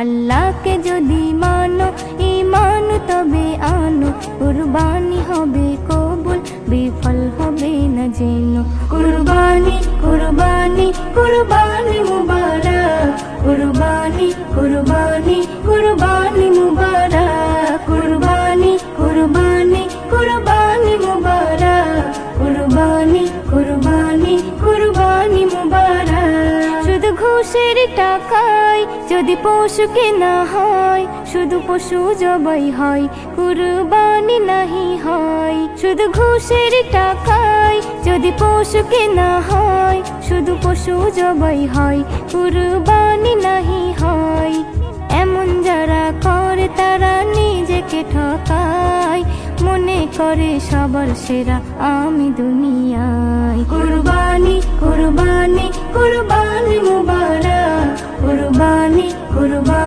আল্লাহকে যদি মানো ঈমান তবে আনো, কুরবানি হবে কবুল বিফল হবে না যেন। কুরবানি কুরবানি কুরবানি মুবারক, কুরবানি কুরবানি কুরবানি মুবারক, কুরবানি কুরবানি কুরবানি মুবারক, কুরবানি কুরবানি কুরবানি মুবারক। শুধু ঘুষের টাকায় যদি পশু কেনা হয়, শুধু পশু জবাই হয়, কুরবানি নাহি হয়। শুধু ঘুষের টাকায় যদি পশু কেনা হয়, শুধু পশু জবাই হয়, কুরবানি নাহি হয়। এমন যারা করে তারা নিজেকে ঠকায়, মনে করে সবার সেরা আমি দুনিয়ায়। কুরবানি কুরবানি কুরবানি মুবারক, কুরবানি কুরবানি